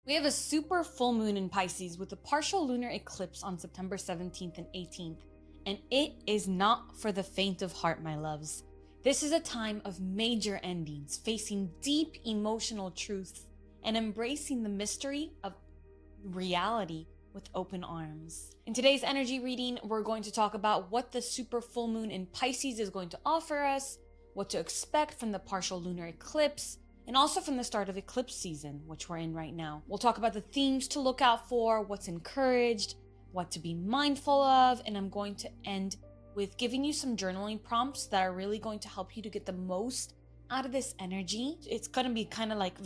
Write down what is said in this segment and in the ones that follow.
We have a super full moon in Pisces with a partial lunar eclipse on September 17th and 18th, and it is not for the faint of heart, my loves. This is a time of major endings, facing deep emotional truths and embracing the mystery of reality with open arms. In today's energy reading, we're going to talk about what the super full moon in Pisces is going to offer us, what to expect from the partial lunar eclipse, and also from the start of eclipse season, which we're in right now. We'll talk about the themes to look out for, what's encouraged, what to be mindful of, and I'm going to end with giving you some journaling prompts that are really going to help you to get the most out of this energy. It's going to be kind of like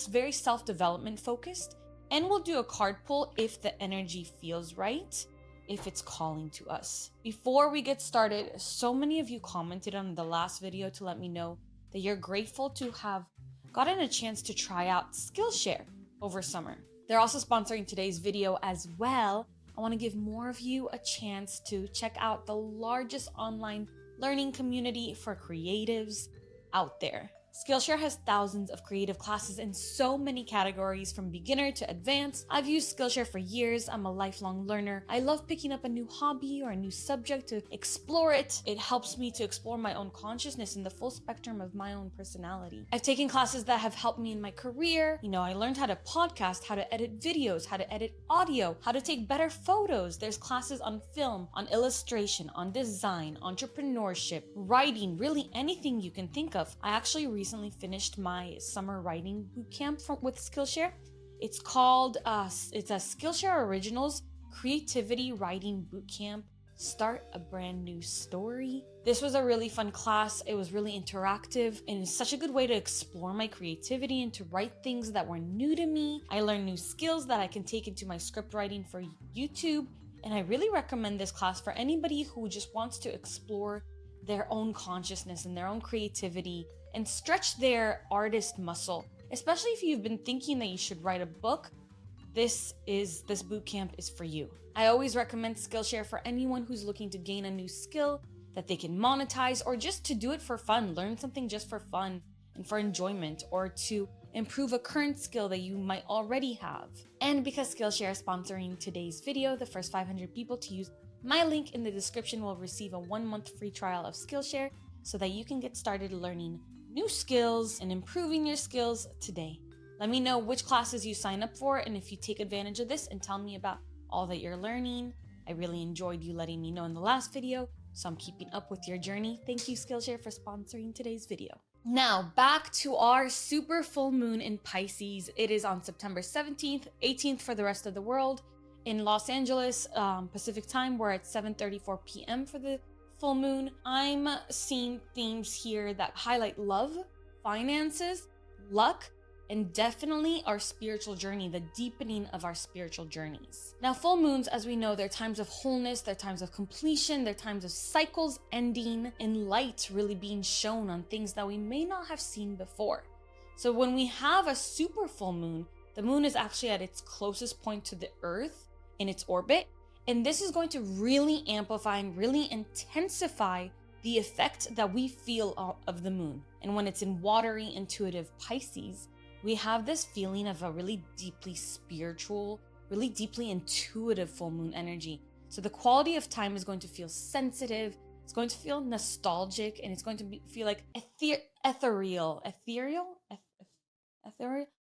very self-development focused, and we'll do a card pull if the energy feels right, if it's calling to us. Before we get started, so many of you commented on the last video to let me know that you're grateful to have gotten a chance to try out Skillshare over summer. They're also sponsoring today's video as well. I want to give more of you a chance to check out the largest online learning community for creatives out there. Skillshare has thousands of creative classes in so many categories from beginner to advanced. I've used Skillshare for years. I'm a lifelong learner. I love picking up a new hobby or a new subject to explore it. It helps me to explore my own consciousness and the full spectrum of my own personality. I've taken classes that have helped me in my career. I learned how to podcast, how to edit videos, how to edit audio, how to take better photos. There's classes on film, on illustration, on design, entrepreneurship, writing, really anything you can think of. I actually recently finished my summer writing bootcamp with Skillshare. It's called it's a Skillshare Originals Creativity Writing Bootcamp. Start a brand new story. This was a really fun class. It was really interactive and it's such a good way to explore my creativity and to write things that were new to me. I learned new skills that I can take into my script writing for YouTube, and I really recommend this class for anybody who just wants to explore their own consciousness and their own creativity and stretch their artist muscle. Especially if you've been thinking that you should write a book, this bootcamp is for you. I always recommend Skillshare for anyone who's looking to gain a new skill that they can monetize, or just to do it for fun, learn something just for fun and for enjoyment, or to improve a current skill that you might already have. And because Skillshare is sponsoring today's video, the first 500 people to use my link in the description will receive a 1-month free trial of Skillshare so that you can get started learning new skills and improving your skills today. Let me know which classes you sign up for and if you take advantage of this, and tell me about all that you're learning. I really enjoyed you letting me know in the last video, so I'm keeping up with your journey. Thank you, Skillshare, for sponsoring today's video. Now, back to our super full moon in Pisces. It is on September 17th, 18th for the rest of the world. In Los Angeles, Pacific time, we're at 7:34 p.m. for the full moon. I'm seeing themes here that highlight love, finances, luck, and definitely our spiritual journey, the deepening of our spiritual journeys. Now, full moons, as we know, they're times of wholeness, they're times of completion, they're times of cycles ending and light really being shown on things that we may not have seen before. So when we have a super full moon, the moon is actually at its closest point to the earth in its orbit. And this is going to really amplify and really intensify the effect that we feel of the moon. And when it's in watery, intuitive Pisces, we have this feeling of a really deeply spiritual, really deeply intuitive full moon energy. So the quality of time is going to feel sensitive, it's going to feel nostalgic, and it's going to feel like ethereal,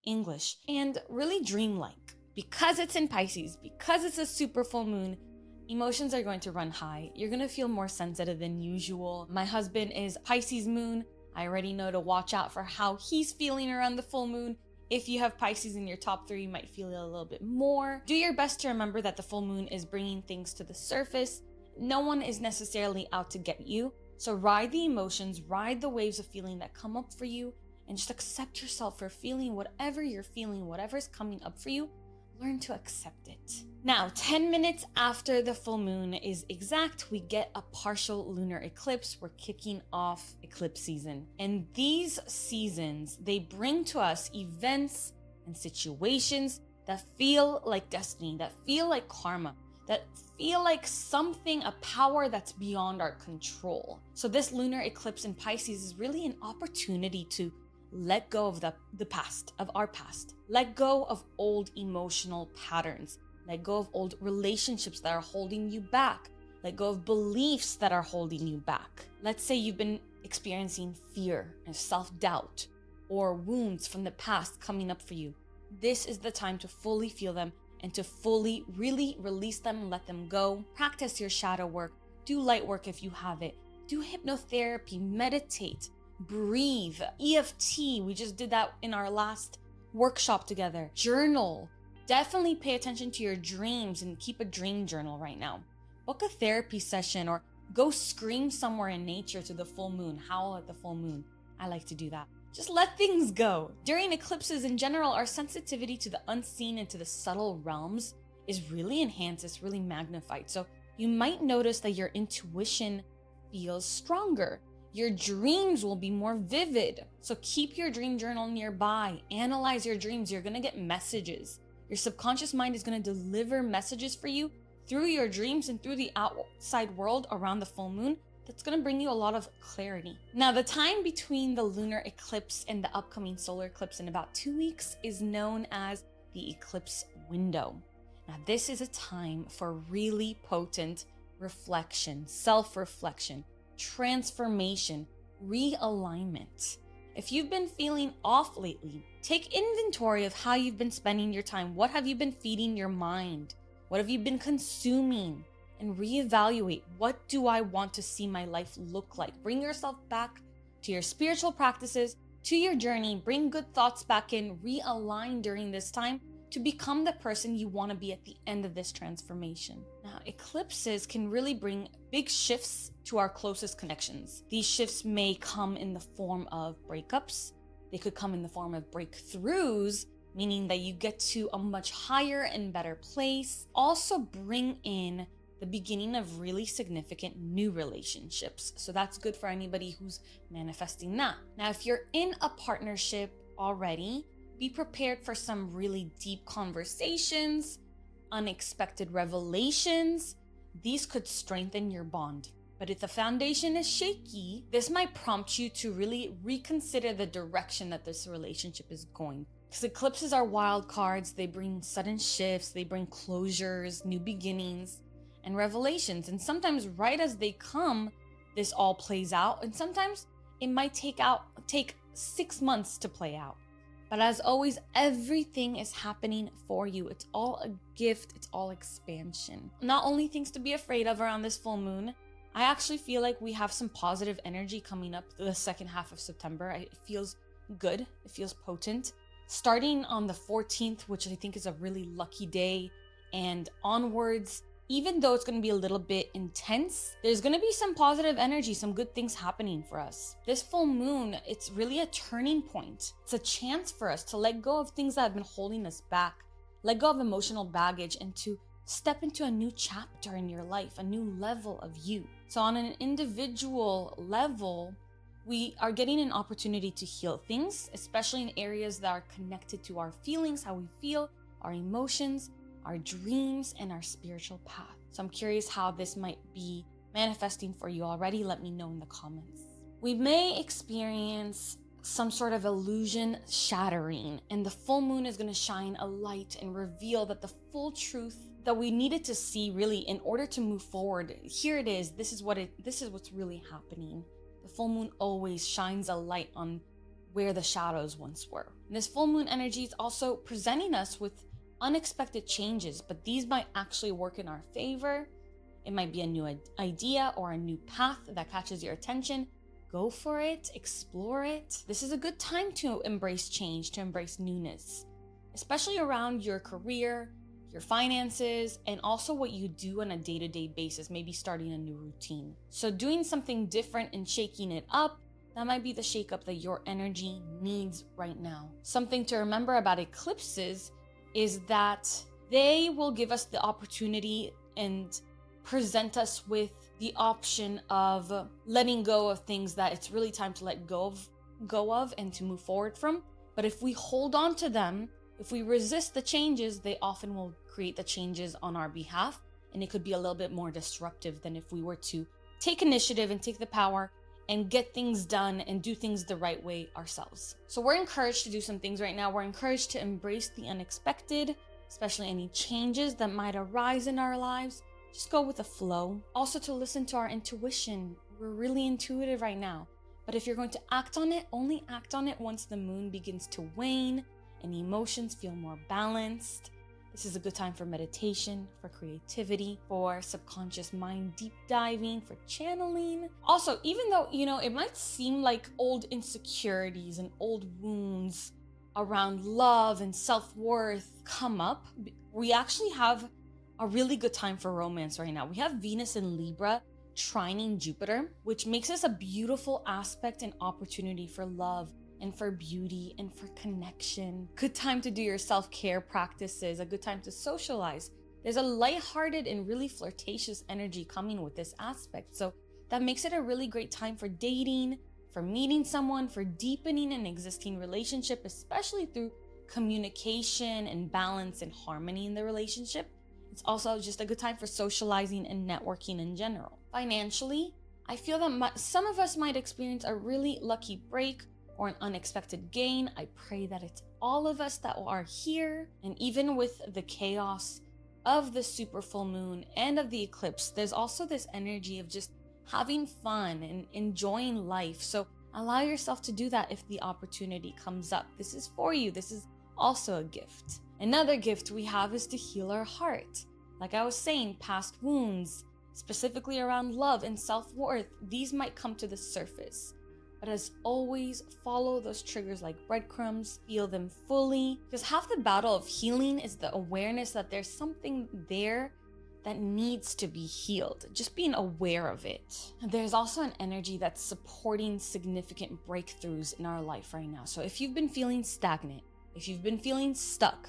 English, and really dreamlike. Because it's in Pisces, because it's a super full moon, emotions are going to run high. You're going to feel more sensitive than usual. My husband is Pisces moon. I already know to watch out for how he's feeling around the full moon. If you have Pisces in your top 3, you might feel it a little bit more. Do your best to remember that the full moon is bringing things to the surface. No one is necessarily out to get you. So ride the emotions, ride the waves of feeling that come up for you, and just accept yourself for feeling whatever you're feeling, whatever's coming up for you. Learn to accept it. Now, 10 minutes after the full moon is exact, we get a partial lunar eclipse. We're kicking off eclipse season. And these seasons, they bring to us events and situations that feel like destiny, that feel like karma, that feel like something, a power that's beyond our control. So this lunar eclipse in Pisces is really an opportunity to let go of the past, of our past. Let go of old emotional patterns. Let go of old relationships that are holding you back. Let go of beliefs that are holding you back. Let's say you've been experiencing fear and self-doubt or wounds from the past coming up for you. This is the time to fully feel them and to fully, really release them and let them go. Practice your shadow work. Do light work if you have it. Do hypnotherapy, meditate, breathe, EFT. We just did that in our last workshop together. Journal. Definitely pay attention to your dreams and keep a dream journal right now. Book a therapy session or go scream somewhere in nature to the full moon. Howl at the full moon. I like to do that. Just let things go. During eclipses in general, our sensitivity to the unseen and to the subtle realms is really enhanced, it's really magnified. So you might notice that your intuition feels stronger. Your dreams will be more vivid. So keep your dream journal nearby. Analyze your dreams. You're going to get messages. Your subconscious mind is going to deliver messages for you through your dreams and through the outside world around the full moon. That's going to bring you a lot of clarity. Now, the time between the lunar eclipse and the upcoming solar eclipse in about 2 weeks is known as the eclipse window. Now, this is a time for really potent reflection, self-reflection, transformation, realignment. If you've been feeling off lately, take inventory of how you've been spending your time. What have you been feeding your mind? What have you been consuming? And reevaluate, what do I want to see my life look like? Bring yourself back to your spiritual practices, to your journey, bring good thoughts back in, realign during this time to become the person you want to be at the end of this transformation. Now, eclipses can really bring big shifts to our closest connections. These shifts may come in the form of breakups. They could come in the form of breakthroughs, meaning that you get to a much higher and better place. Also bring in the beginning of really significant new relationships. So that's good for anybody who's manifesting that. Now, if you're in a partnership already, be prepared for some really deep conversations, unexpected revelations. These could strengthen your bond. But if the foundation is shaky, this might prompt you to really reconsider the direction that this relationship is going. Because eclipses are wild cards. They bring sudden shifts, they bring closures, new beginnings, and revelations. And sometimes right as they come, this all plays out. And sometimes it might take 6 months to play out. But as always, everything is happening for you. It's all a gift. It's all expansion. Not only things to be afraid of around this full moon, I actually feel like we have some positive energy coming up the second half of September. It feels good. It feels potent. Starting on the 14th, which I think is a really lucky day, and onwards, even though it's going to be a little bit intense, there's going to be some positive energy, some good things happening for us. This full moon, it's really a turning point. It's a chance for us to let go of things that have been holding us back, let go of emotional baggage, and to step into a new chapter in your life, a new level of you. So on an individual level, we are getting an opportunity to heal things, especially in areas that are connected to our feelings, how we feel, our emotions, our dreams, and our spiritual path. So I'm curious how this might be manifesting for you already. Let me know in the comments. We may experience some sort of illusion shattering, and the full moon is going to shine a light and reveal that the full truth that we needed to see really in order to move forward. Here it is. This is what's really happening. The full moon always shines a light on where the shadows once were. And this full moon energy is also presenting us with unexpected changes, but these might actually work in our favor. It might be a new idea or a new path that catches your attention. Go for it, explore it. This is a good time to embrace change, to embrace newness, especially around your career, your finances, and also what you do on a day-to-day basis, maybe starting a new routine. So doing something different and shaking it up, that might be the shakeup that your energy needs right now. Something to remember about eclipses is that they will give us the opportunity and present us with the option of letting go of things that it's really time to let go of and to move forward from. But if we hold on to them, if we resist the changes, they often will create the changes on our behalf, and it could be a little bit more disruptive than if we were to take initiative and take the power and get things done and do things the right way ourselves. So we're encouraged to do some things right now. We're encouraged to embrace the unexpected, especially any changes that might arise in our lives. Just go with the flow. Also to listen to our intuition. We're really intuitive right now. But if you're going to act on it, only act on it once the moon begins to wane and emotions feel more balanced. This is a good time for meditation, for creativity, for subconscious mind deep diving, for channeling. Also, even though, it might seem like old insecurities and old wounds around love and self-worth come up, we actually have a really good time for romance right now. We have Venus in Libra trining Jupiter, which makes this a beautiful aspect and opportunity for love and for beauty and for connection. Good time to do your self-care practices, a good time to socialize. There's a lighthearted and really flirtatious energy coming with this aspect. So that makes it a really great time for dating, for meeting someone, for deepening an existing relationship, especially through communication and balance and harmony in the relationship. It's also just a good time for socializing and networking in general. Financially, I feel that some of us might experience a really lucky break or an unexpected gain. I pray that it's all of us that are here. And even with the chaos of the super full moon and of the eclipse, there's also this energy of just having fun and enjoying life. So allow yourself to do that if the opportunity comes up. This is for you. This is also a gift. Another gift we have is to heal our heart. Like I was saying, past wounds, specifically around love and self-worth, these might come to the surface. But as always, follow those triggers like breadcrumbs, feel them fully, because half the battle of healing is the awareness that there's something there that needs to be healed, just being aware of it. There's also an energy that's supporting significant breakthroughs in our life right now. So if you've been feeling stagnant, if you've been feeling stuck,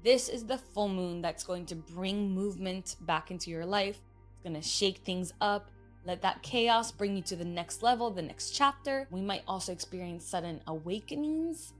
this is the full moon that's going to bring movement back into your life. It's going to shake things up. Let that chaos bring you to the next level, the next chapter. We might also experience sudden awakenings,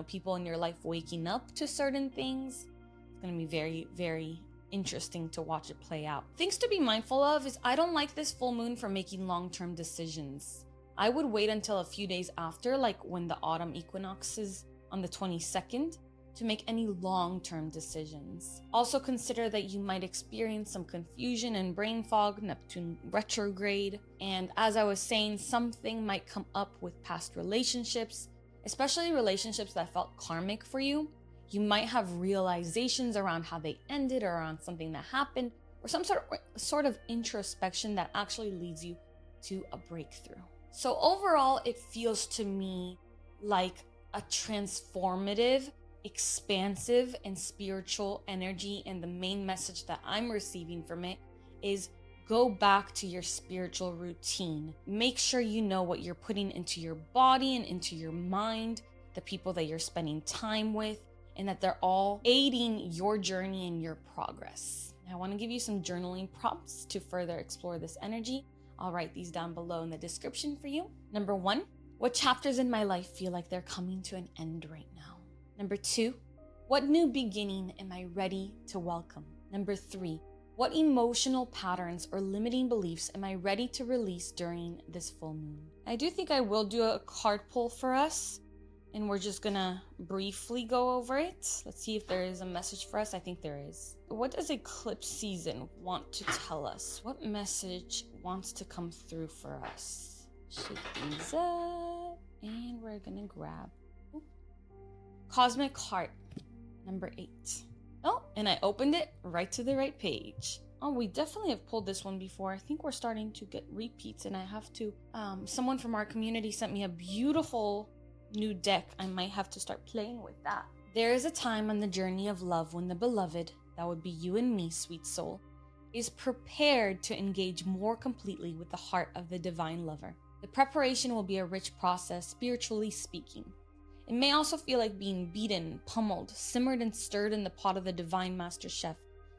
people in your life waking up to certain things. It's going to be very, very interesting to watch it play out. Things to be mindful of is I don't like this full moon for making long-term decisions. I would wait until a few days after, like when the autumn equinox is on the 22nd, to make any long-term decisions. Also consider that you might experience some confusion and brain fog, Neptune retrograde. And as I was saying, something might come up with past relationships, especially relationships that felt karmic for you. You might have realizations around how they ended or around something that happened, or some sort of introspection that actually leads you to a breakthrough. So overall, it feels to me like a transformative, expansive, and spiritual energy. And the main message that I'm receiving from it is go back to your spiritual routine. Make sure you know what you're putting into your body and into your mind, the people that you're spending time with, and that they're all aiding your journey and your progress. I want to give you some journaling prompts to further explore this energy. I'll write these down below in the description for you. Number 1, what chapters in my life feel like they're coming to an end right now? Number 2, what new beginning am I ready to welcome? Number 3, what emotional patterns or limiting beliefs am I ready to release during this full moon? I do think I will do a card pull for us, and we're just gonna briefly go over it. Let's see if there is a message for us. I think there is. What does eclipse season want to tell us? What message wants to come through for us? Shake things up, and we're gonna grab Cosmic Heart, number 8. Oh, and I opened it right to the right page. Oh, we definitely have pulled this one before. I think we're starting to get repeats, and I have to, someone from our community sent me a beautiful new deck. I might have to start playing with that. There is a time on the journey of love when the beloved, that would be you and me, sweet soul, is prepared to engage more completely with the heart of the divine lover. The preparation will be a rich process, spiritually speaking. It may also feel like being beaten, pummeled, simmered and stirred in the pot of the divine master chef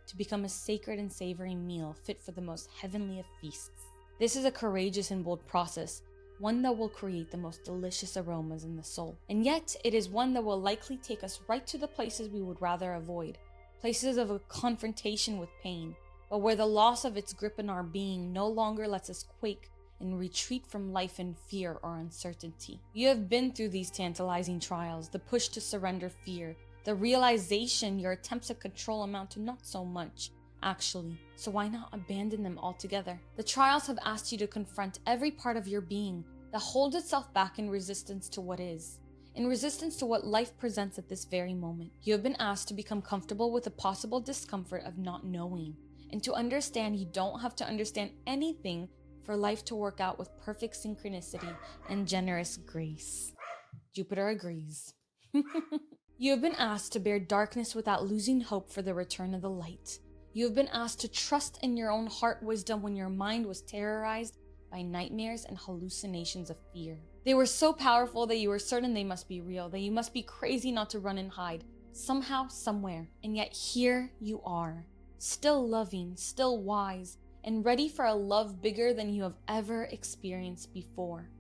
to become a sacred and savory meal fit for the most heavenly of feasts. This is a courageous and bold process, one that will create the most delicious aromas in the soul. And yet, it is one that will likely take us right to the places we would rather avoid, places of a confrontation with pain, but where the loss of its grip in our being no longer lets us quake and retreat from life in fear or uncertainty. You have been through these tantalizing trials, the push to surrender fear, the realization your attempts at control amount to not so much, actually. So why not abandon them altogether? The trials have asked you to confront every part of your being that holds itself back in resistance to what is, in resistance to what life presents at this very moment. You have been asked to become comfortable with the possible discomfort of not knowing, and to understand you don't have to understand anything for life to work out with perfect synchronicity and generous grace. Jupiter agrees. You have been asked to bear darkness without losing hope for the return of the light. You have been asked to trust in your own heart wisdom when your mind was terrorized by nightmares and hallucinations of fear. They were so powerful that you were certain they must be real, that you must be crazy not to run and hide, somehow, somewhere. And yet here you are, still loving, still wise, and ready for a love bigger than you have ever experienced before.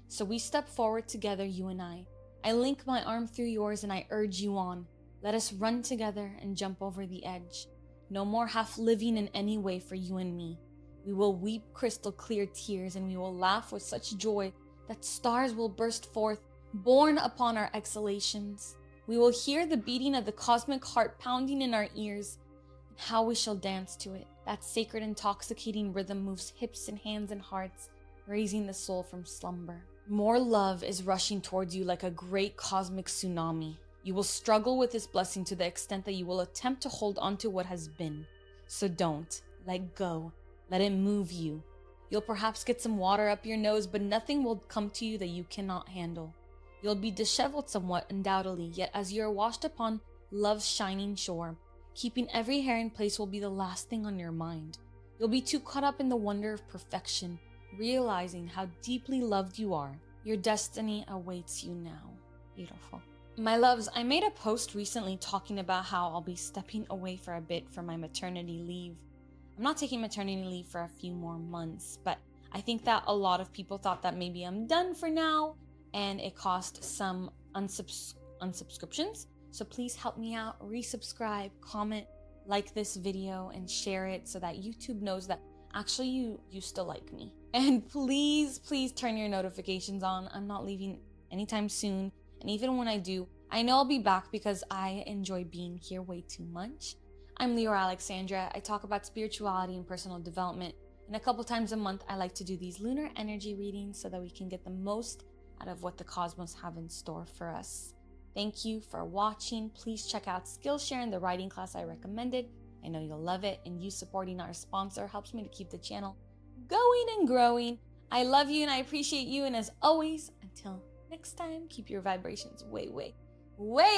So we step forward together, you and I. I link my arm through yours and I urge you on. Let us run together and jump over the edge. No more half living in any way for you and me. We will weep crystal clear tears and we will laugh with such joy that stars will burst forth, borne upon our exhalations. We will hear the beating of the cosmic heart pounding in our ears, and how we shall dance to it. That sacred intoxicating rhythm moves hips and hands and hearts, raising the soul from slumber. More love is rushing towards you like a great cosmic tsunami. You will struggle with this blessing to the extent that you will attempt to hold on to what has been. So don't. Let go. Let it move you. You'll perhaps get some water up your nose, but nothing will come to you that you cannot handle. You'll be disheveled somewhat, undoubtedly, yet as you are washed upon love's shining shore, keeping every hair in place will be the last thing on your mind. You'll be too caught up in the wonder of perfection, realizing how deeply loved you are. Your destiny awaits you now. Beautiful. My loves, I made a post recently talking about how I'll be stepping away for a bit for my maternity leave. I'm not taking maternity leave for a few more months, but I think that a lot of people thought that maybe I'm done for now, and it cost some unsubscriptions. So please help me out, resubscribe, comment, like this video, and share it so that YouTube knows that actually you still like me. And please turn your notifications on. I'm not leaving anytime soon. And even when I do, I know I'll be back because I enjoy being here way too much. I'm Leeor Alexandra. I talk about spirituality and personal development. And a couple times a month, I like to do these lunar energy readings so that we can get the most out of what the cosmos have in store for us. Thank you for watching. Please check out Skillshare and the writing class I recommended. I know you'll love it, and you supporting our sponsor helps me to keep the channel going and growing. I love you and I appreciate you, and as always, until next time, keep your vibrations way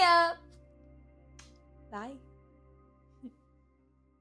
up. Bye.